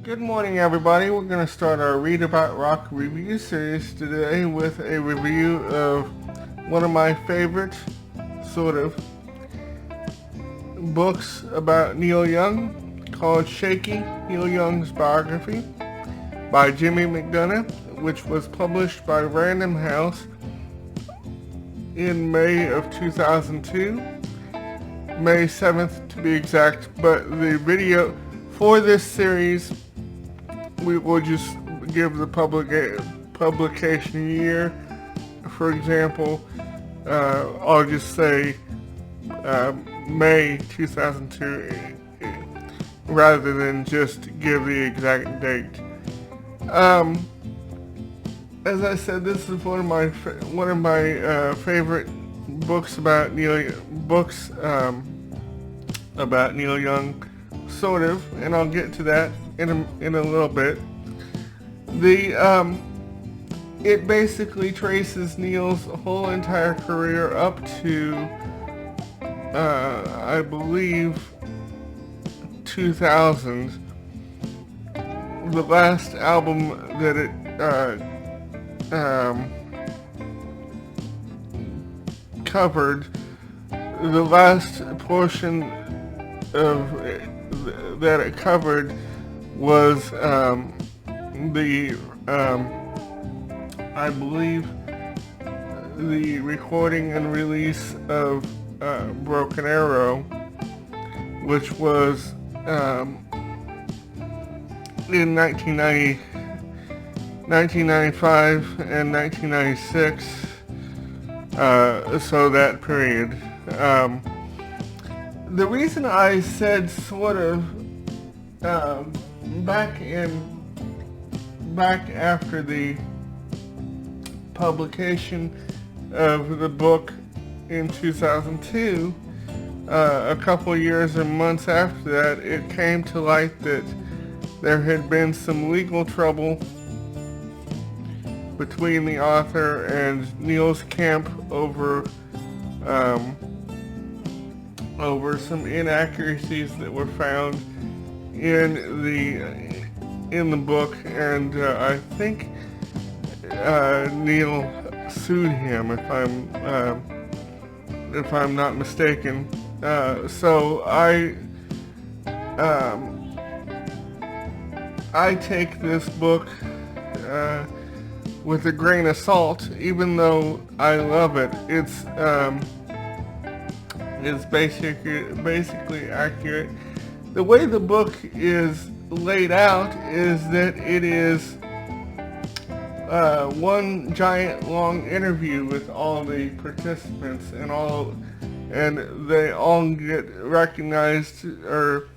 Good morning, everybody. We're going to start our Read About Rock review series today with a review of one of my favorite sort of books about Neil Young called Shakey Neil Young's Biography by Jimmy McDonough, which was published by Random House in May of 2002, May 7th to be exact, but the video for this series we will just give the publication year. For example, I'll just say May 2002 rather than just give the exact date. As I said, this is one of my favorite books about Neil Young, sort of, and I'll get to that in a little bit. It basically traces Neil's whole entire career up to I believe 2000. The last album that it covered, the last portion of that it covered was I believe the recording and release of Broken Arrow, which was in 1995 and 1996, so that period. The reason I said sort of back after the publication of the book in 2002, a couple years and months after that, it came to light that there had been some legal trouble between the author and Neil's camp over some inaccuracies that were found in the book, and I think Neil sued him, if I'm not mistaken. So I take this book with a grain of salt, even though I love it. It's basically accurate. The way the book is laid out is that it is one giant long interview with all the participants, and they all get recognized, or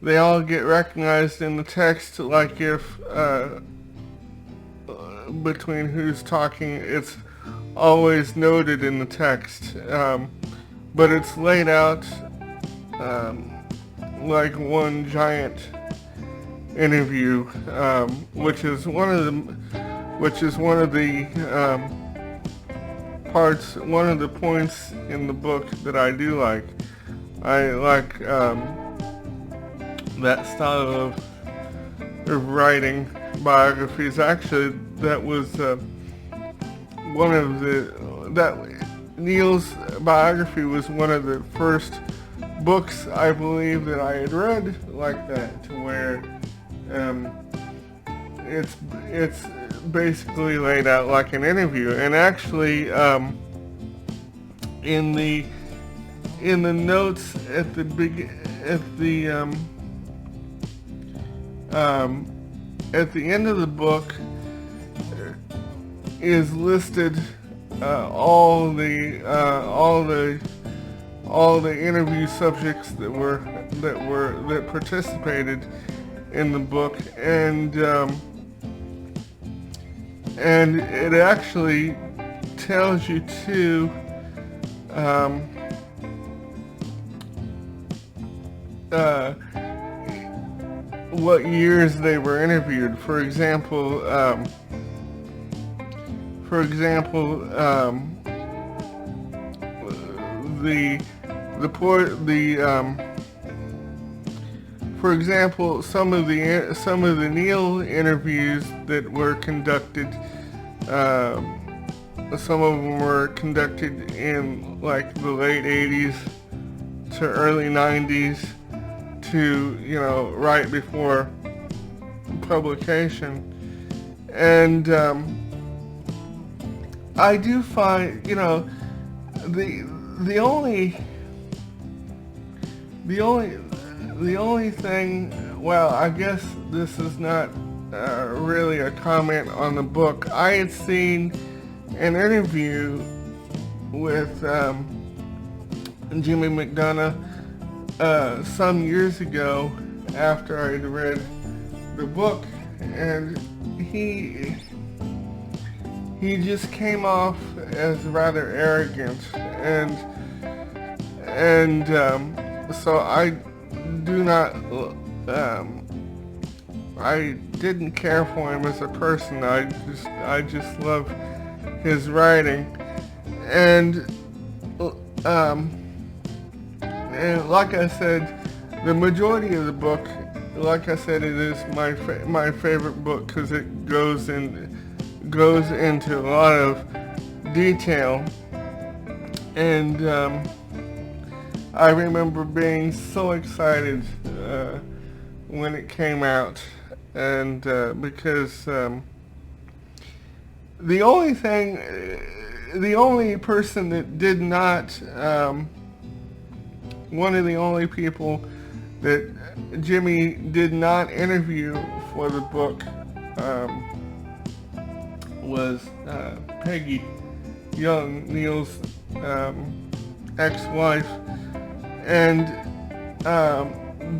they all get recognized in the text, like if between who's talking, it's always noted in the text, but it's laid out like one giant interview, which is one of the parts, one of the points in the book that I do like. I like that style of writing biographies. Actually, that was Neil's biography was one of the first books I believe that I had read like that, to where it's basically laid out like an interview. And actually, in the notes at the end of the book is listed all the interview subjects that participated in the book, and it actually tells you too what years they were interviewed. For example, for example, some of the Neil interviews that were conducted, uh, some of them were conducted in like the late '80s to early '90s to right before publication, and I do find the the only the only the only thing. Well, I guess this is not really a comment on the book. I had seen an interview with Jimmy McDonough some years ago after I'd read the book, and he just came off as rather arrogant, and so I do not I didn't care for him as a person. I just love his writing, and and like I said, the majority of the book, like I said, it is my favorite book because it goes into a lot of detail, and I remember being so excited when it came out, and because the only thing, the only person that did not, one of the only people that Jimmy did not interview for the book was Peggy Young, Neil's ex-wife, and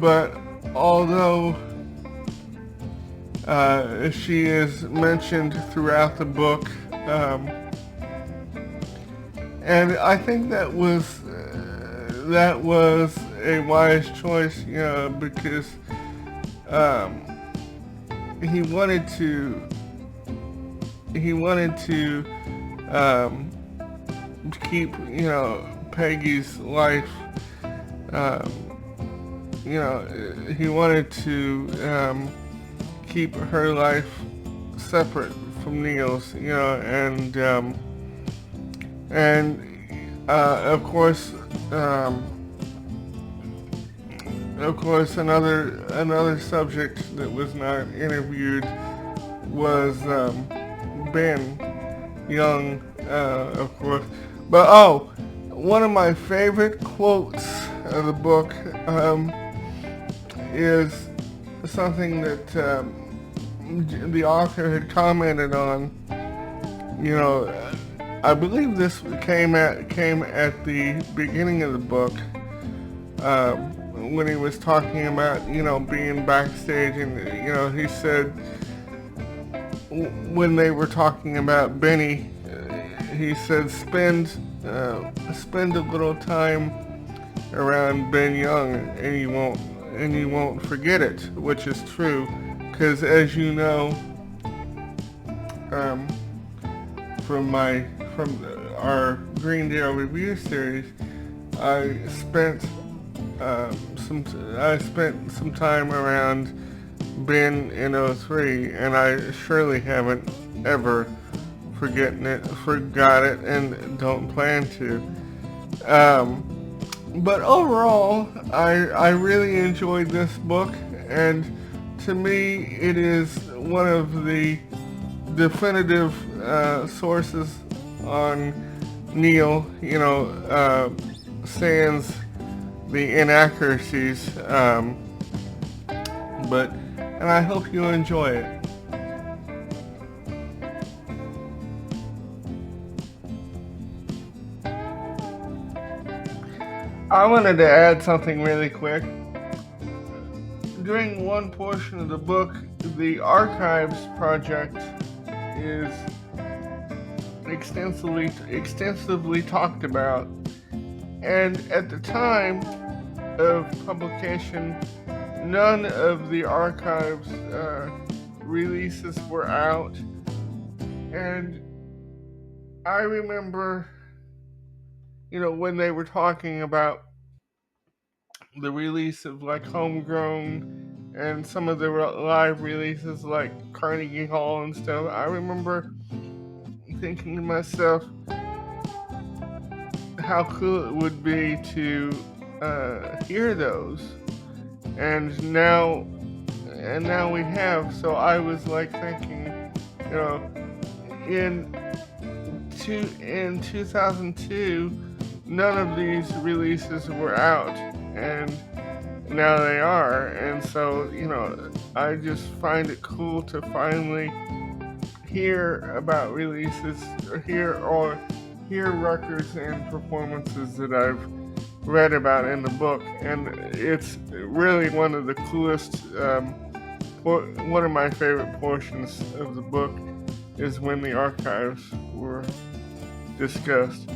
but although she is mentioned throughout the book, and I think that was a wise choice, because he wanted to keep Peggy's life. He wanted to keep her life separate from Neil's, and of course, another subject that was not interviewed was Ben Young, of course. But one of my favorite quotes of the book is something that the author had commented on. I believe this came at the beginning of the book, when he was talking about being backstage, and he said when they were talking about Benny, he said spend a little time around Ben Young and you won't forget it, which is true, because as you know, from our Greendale review series, I spent some time around Ben in '03, and I surely haven't ever forgot it, and don't plan to. But overall, I really enjoyed this book, and to me, it is one of the definitive sources on Neil, sans the inaccuracies, and I hope you enjoy it. I wanted to add something really quick. During one portion of the book, the Archives Project is extensively talked about, and at the time of publication, none of the Archives releases were out, and I remember when they were talking about the release of like Homegrown and some of the live releases like Carnegie Hall and stuff, I remember thinking to myself how cool it would be to hear those. And now we have. So I was like thinking, you know, in in 2002, none of these releases were out, and now they are. And so, I just find it cool to finally hear about releases, or hear records and performances that I've read about in the book. And it's really one of the coolest. One of my favorite portions of the book is when the archives were discussed.